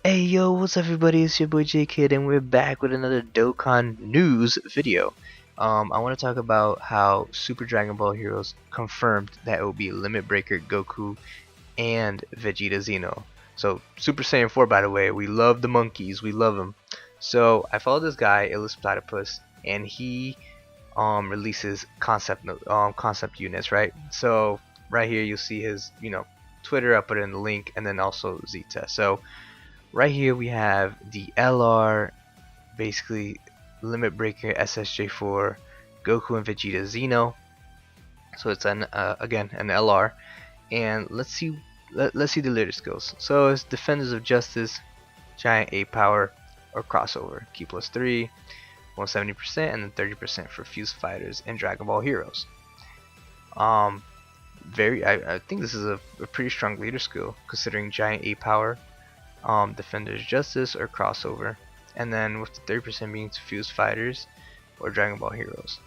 Hey yo, what's up everybody, it's your boy J Kid and we're back with another Dokkan news video. I want to talk about how Super Dragon Ball Heroes confirmed that it will be Limit Breaker Goku and Vegeta Xeno. So Super Saiyan 4, by the way, we love the monkeys, we love them. So I follow this guy, Illus Platypus, and he releases concept units, right? So right here you'll see his, Twitter, I put it in the link, and then also Zeta. So right here we have the LR, basically Limit Breaker SSJ4 Goku and Vegeta Xeno. So it's an again an LR, and let's see the later skills. So it's Defenders of Justice, Giant 8 Power, or Crossover, Key plus 3, 170%, and then 30% for Fused Fighters and Dragon Ball Heroes. I think this is a pretty strong leader skill considering Giant 8 Power, Defender's Justice, or Crossover, and then with the 30% being to Fused Fighters or Dragon Ball Heroes.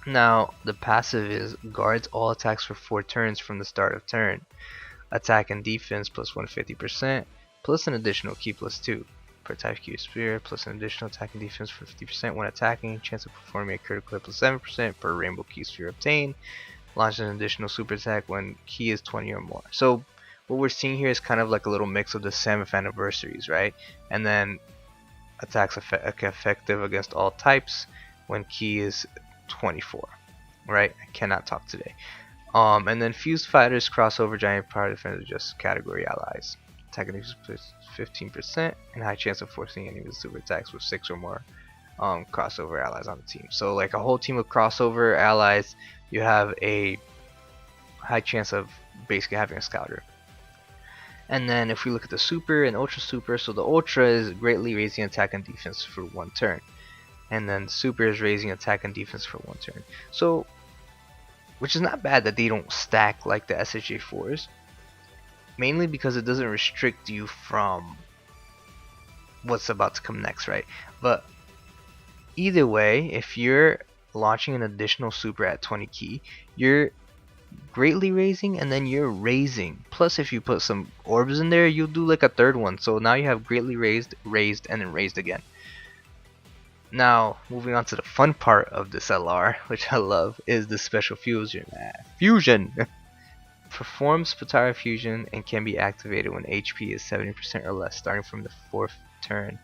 Now, the passive is guards all attacks for 4 turns from the start of turn. Attack and defense plus 150%, plus an additional key plus 2 per type Q sphere, plus an additional attack and defense for 50% when attacking, chance of performing a critical hit plus 7% per rainbow key sphere obtained, launch an additional super attack when key is 20 or more. So what we're seeing here is kind of like a little mix of the 7th anniversaries, right? And then attacks effective against all types when key is 24, right? I cannot talk today. And then Fused Fighters, Crossover, Giant Power, Defender, just category allies. Attack and defense plus 15% and high chance of forcing any of the super attacks with 6 or more crossover allies on the team. So like a whole team of crossover allies, you have a high chance of basically having a scouter. And then if we look at the Super and Ultra Super, so the Ultra is greatly raising attack and defense for 1 turn. And then Super is raising attack and defense for 1 turn. So, which is not bad that they don't stack like the SSJ4s. Mainly because it doesn't restrict you from what's about to come next, right? But either way, if you're launching an additional Super at 20 key, you're greatly raising and then you're raising, plus if you put some orbs in there you'll do like a 3rd one, so now you have greatly raised, and then raised again. Now moving on to the fun part of this LR, which I love, is the special fusion. Performs Patara Fusion and can be activated when HP is 70% or less starting from the 4th turn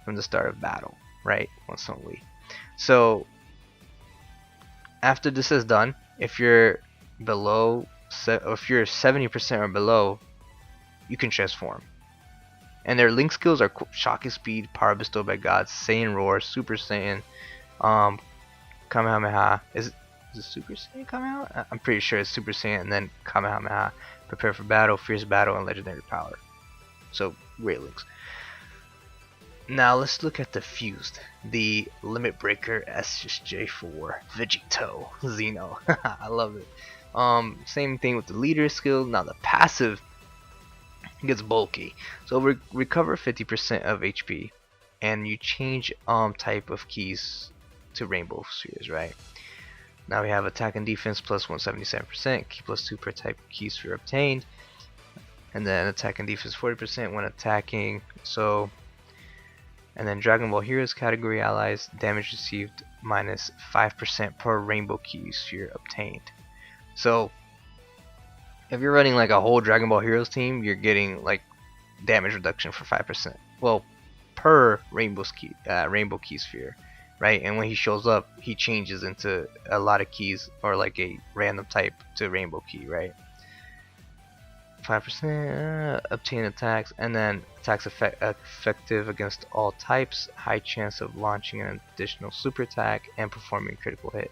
from the start of battle, right? Once only. So after this is done, if you're below, if you're 70% or below, you can transform. And their link skills are Shocking Speed, Power Bestowed by Gods, Saiyan Roar, Super Saiyan, Kamehameha. Is it Super Saiyan Kamehameha? I'm pretty sure it's Super Saiyan and then Kamehameha. Prepare for Battle, Fierce Battle, and Legendary Power. So great links. Now let's look at the Fused, the Limit Breaker SSJ4 Vegito Xeno. I love it. Same thing with the leader skill. Now the passive gets bulky, so recover 50% of HP, and you change type of keys to rainbow spheres, right? Now we have attack and defense plus 177%, key plus 2 per type key sphere obtained, and then attack and defense 40% when attacking. So, and then Dragon Ball Heroes category allies, damage received minus 5% per rainbow key sphere obtained. So if you're running like a whole Dragon Ball Heroes team, you're getting like damage reduction for 5%. Well, per rainbow key sphere, right? And when he shows up, he changes into a lot of keys or like a random type to rainbow key, right? 5% obtain attacks, and then attacks effective against all types, high chance of launching an additional super attack and performing a critical hit,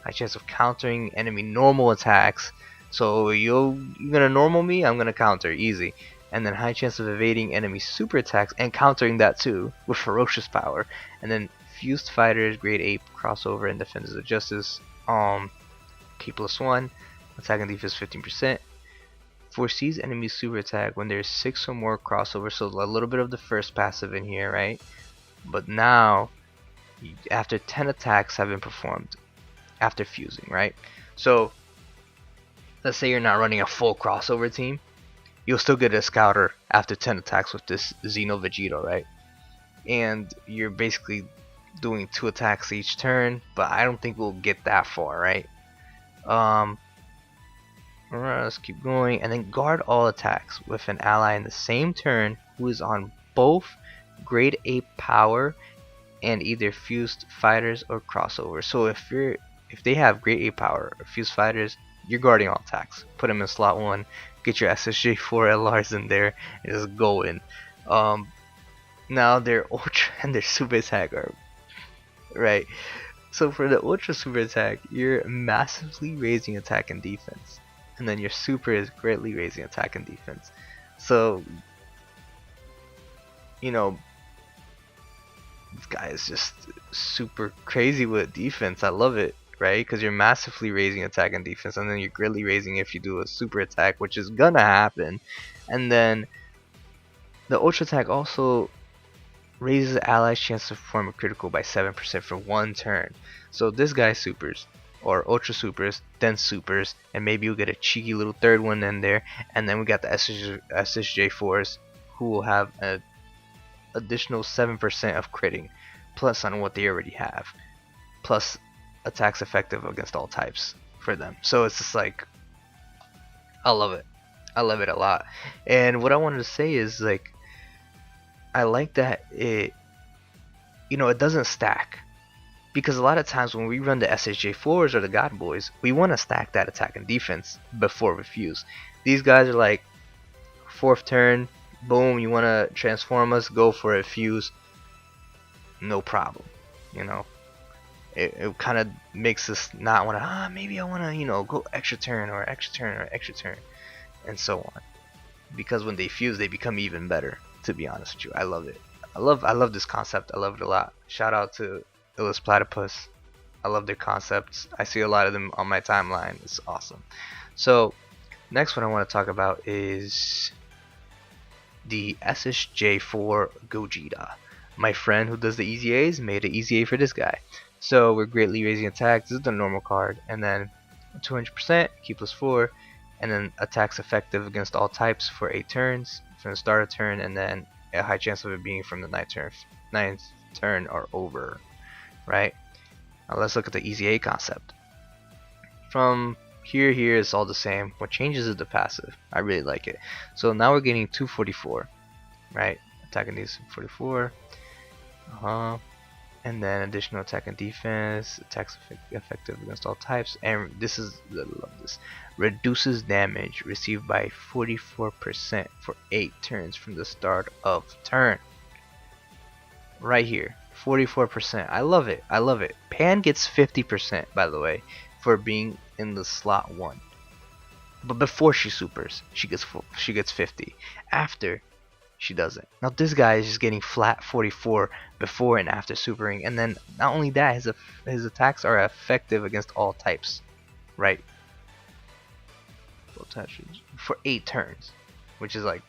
high chance of countering enemy normal attacks. So you're gonna normal me, I'm gonna counter easy, and then high chance of evading enemy super attacks and countering that too with ferocious power. And then Fused Fighters, grade 8 crossover and Defenders of Justice, K plus 1, attack and defense 15%. Foresees enemy super attack when there's 6 or more crossover, so a little bit of the first passive in here, right? But now, after 10 attacks have been performed after fusing, right? So let's say you're not running a full crossover team you'll still get a scouter after 10 attacks with this Xeno Vegito, right? And you're basically doing 2 attacks each turn, but I don't think we'll get that far, right? Um, Alright, let's keep going. And then guard all attacks with an ally in the same turn who is on both grade 8 power and either fused fighters or crossover. So if they have grade 8 power or fused fighters, you're guarding all attacks. Put them in slot 1, get your SSJ4 LRs in there, and just go in. Now their ultra and their super attack are right. So for the ultra super attack, you're massively raising attack and defense, and then your super is greatly raising attack and defense. So you know, this guy is just super crazy with defense. I love it, right? Because you're massively raising attack and defense, and then you're greatly raising if you do a super attack, which is gonna happen. And then the ultra attack also raises the ally's chance to perform a critical by 7% for 1 turn. So this guy supers, or ultra supers, then supers, and maybe you'll get a cheeky little third one in there. And then we got the SSJ4s, who will have an additional 7% of critting, plus on what they already have, plus attacks effective against all types for them. So it's just like, I love it. I love it a lot. And what I wanted to say is, like, I like that it doesn't stack, because a lot of times when we run the SSJ4s or the God Boys, we want to stack that attack and defense before we fuse. These guys are like 4th turn, boom, you want to transform us, go for a fuse, no problem. It kind of makes us not want to, maybe I want to go extra turn or extra turn or extra turn, and so on, because when they fuse they become even better. To be honest with you, I love it. I love this concept. I love it a lot. Shout out to Illus Platypus. I love their concepts. I see a lot of them on my timeline. It's awesome. So next one I want to talk about is the SSJ4 Gogeta. My friend who does the easy A's made an easy A for this guy. So we're greatly raising attack. This is the normal card, and then 200% key +4, and then attacks effective against all types for 8 turns from the start of turn, and then a high chance of it being from the ninth turn or over, right? Now let's look at the easy A concept. From here it's all the same. What changes is the passive. I really like it. So now we're getting 244, right? Attacking these 44, and then additional attack and defense, attacks effective against all types, and this is, I love this, reduces damage received by 44% for 8 turns from the start of turn. Right here, 44%. I love it. I love it. Pan gets 50%, by the way, for being in the slot 1. But before she supers, she gets 50. After, she doesn't. Now this guy is just getting flat 44 before and after supering, and then not only that, his attacks are effective against all types, right? For 8 turns, which is like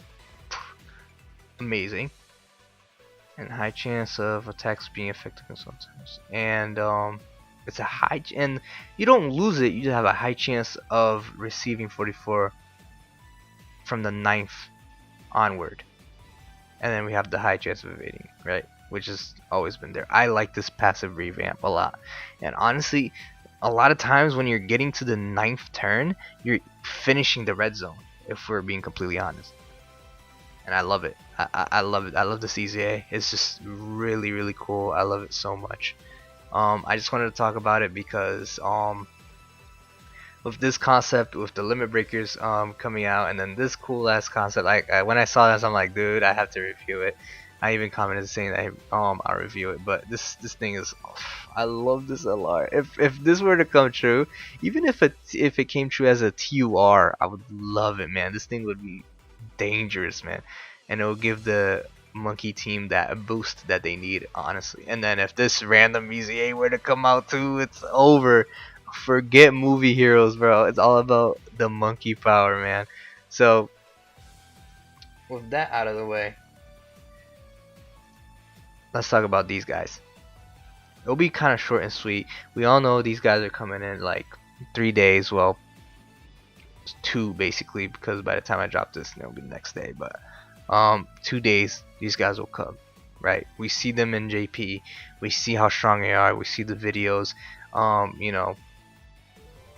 amazing. And high chance of attacks being effective against all types. And it's a high, and you don't lose it. You just have a high chance of receiving 44 from the 9th onward. And then we have the high chance of evading, right? Which has always been there. I like this passive revamp a lot. And honestly, a lot of times when you're getting to the 9th turn, you're finishing the red zone, if we're being completely honest. And I love it. I love it. I love this EZA. It's just really, really cool. I love it so much. I just wanted to talk about it because with this concept, with the limit breakers coming out, and then this cool ass concept, when I saw this, I'm like, dude, I have to review it. I even commented saying that I'll review it. But this thing is, I love this LR. If this were to come true, even if it came true as a TUR, I would love it, man. This thing would be dangerous, man, and it will give the monkey team that boost that they need, honestly. And then if this random EZA were to come out too, it's over. Forget movie heroes, bro. It's all about the monkey power, man. So with that out of the way, let's talk about these guys. It'll be kind of short and sweet. We all know these guys are coming in like 3 days. Well, 2 basically, because by the time I drop this, it'll be the next day. But 2 days, these guys will come, right? We see them in JP. We see how strong they are. We see the videos. You know,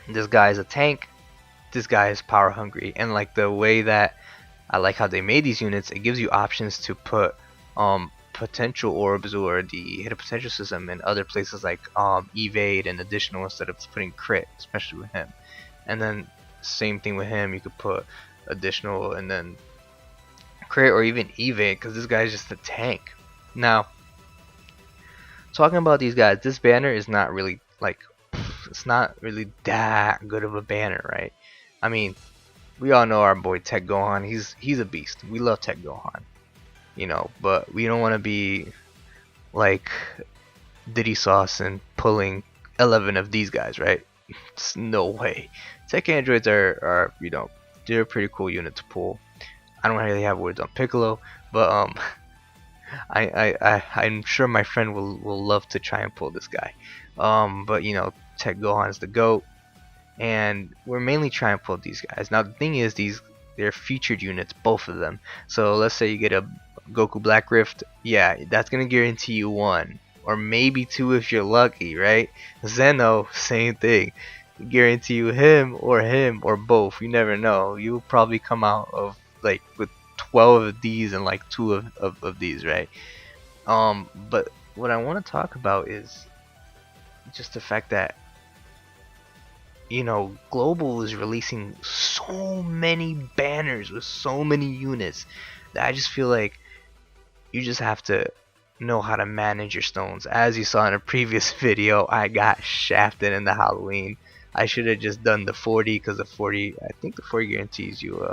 this guy is a tank. This guy is power hungry, and like the way that I like how they made these units, it gives you options to put potential orbs or the hidden potential system in other places like evade and additional instead of putting crit, especially with him. And then same thing with him, you could put additional and then crit or even evade, because this guy is just a tank. Now, talking about these guys, this banner is not really like, it's not really that good of a banner, right? I mean, we all know our boy Tech Gohan. He's a beast. We love Tech Gohan, you know, but we don't want to be like Diddy Sauce and pulling 11 of these guys, right? It's no way. Tech androids are you know, they're a pretty cool unit to pull. I don't really have words on Piccolo, but I'm sure my friend will love to try and pull this guy. But you know, Tech Gohan is the GOAT, and we're mainly trying to pull these guys. Now the thing is, they're featured units, both of them. So let's say you get a Goku Black Rift, yeah, that's gonna guarantee you 1 or maybe 2 if you're lucky, right? Zeno, same thing, guarantee you him or both. You never know. You'll probably come out of like with 12 of these and like 2 of these, right? But what I want to talk about is just the fact that, you know, Global is releasing so many banners with so many units that I just feel like you just have to know how to manage your stones. As you saw in a previous video, I got shafted in the Halloween. I should have just done the 40, because the 40, I think the 40 guarantees you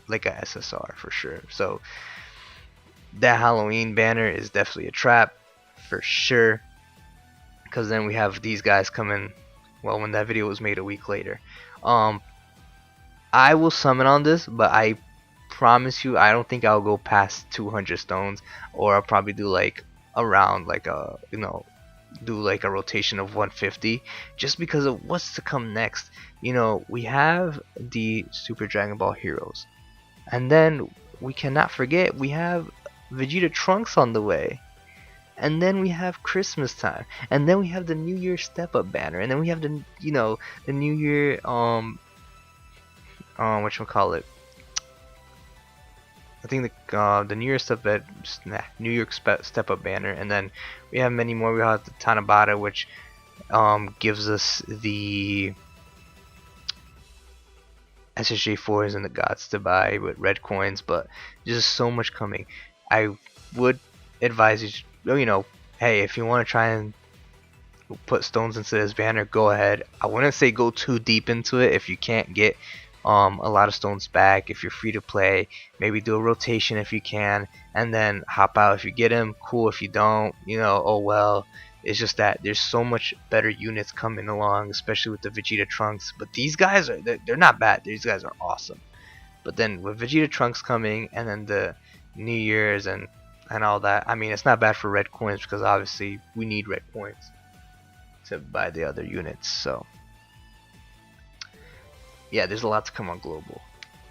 like a SSR for sure. So that Halloween banner is definitely a trap for sure, because then we have these guys coming, well, when that video was made a week later. I will summon on this, but I promise you I don't think I'll go past 200 stones, or I'll probably do like around like a, you know, do like a rotation of 150, just because of what's to come next. You know, we have the Super Dragon Ball Heroes, and then we cannot forget we have Vegeta Trunks on the way, and then we have Christmas time, and then we have the New Year Step Up banner, and then we have the, you know, the New Year whatchamacallit, I think the New Year Step Up banner, and then we have many more. We have the Tanabata, which gives us the SSJ4s and the gods to buy with red coins, but there's just so much coming. I would advise you, you know, hey, if you want to try and put stones into this banner, go ahead. I wouldn't say go too deep into it if you can't get a lot of stones back. If you're free to play, maybe do a rotation if you can, and then hop out if you get him. Cool. If you don't, you know, oh well. It's just that there's so much better units coming along, especially with the Vegeta Trunks. But these guys are, they're not bad. These guys are awesome. But then with Vegeta Trunks coming, and then the New Year's and all that, I mean, it's not bad for red coins, because obviously we need red coins to buy the other units. So yeah, there's a lot to come on Global,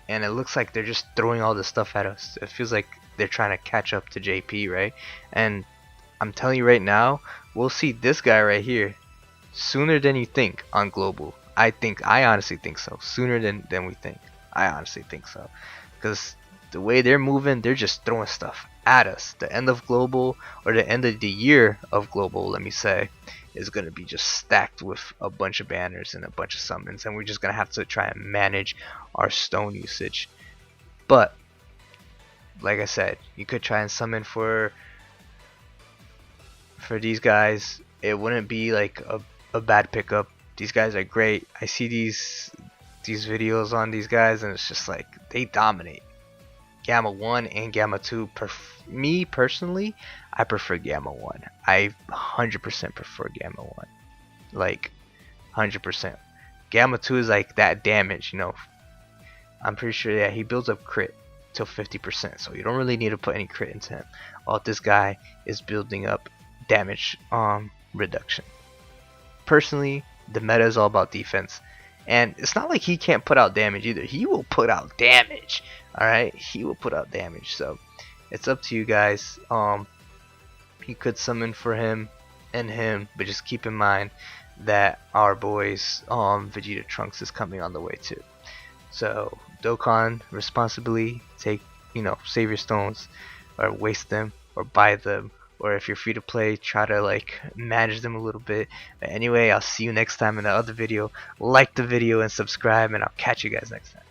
and it looks like they're just throwing all this stuff at us. It feels like they're trying to catch up to JP, right? And I'm telling you right now, we'll see this guy right here sooner than you think on Global. I honestly think so. Sooner than we think. I honestly think so, because the way they're moving, they're just throwing stuff at us. The end of Global, or the end of the year of Global, let me say, is going to be just stacked with a bunch of banners and a bunch of summons, and we're just going to have to try and manage our stone usage. But like I said, you could try and summon for these guys. It wouldn't be like a bad pickup. These guys are great. I see these videos on these guys, and it's just like they dominate. Gamma 1 and Gamma 2, me personally, I prefer Gamma 1. I 100% prefer Gamma 1. Like 100%. Gamma 2 is like that damage, you know. I'm pretty sure that he builds up crit till 50%, so you don't really need to put any crit into him. All this guy is building up damage reduction. Personally, the meta is all about defense, And it's not like he can't put out damage either. He will put out damage. Alright? He will put out damage. So it's up to you guys. You could summon for him and him, but just keep in mind that our boys Vegeta Trunks is coming on the way too. So Dokkan, responsibly take, save your stones, or waste them, or buy them, or if you're free to play, try to like manage them a little bit. But anyway, I'll see you next time in the other video. Like the video and subscribe, and I'll catch you guys next time.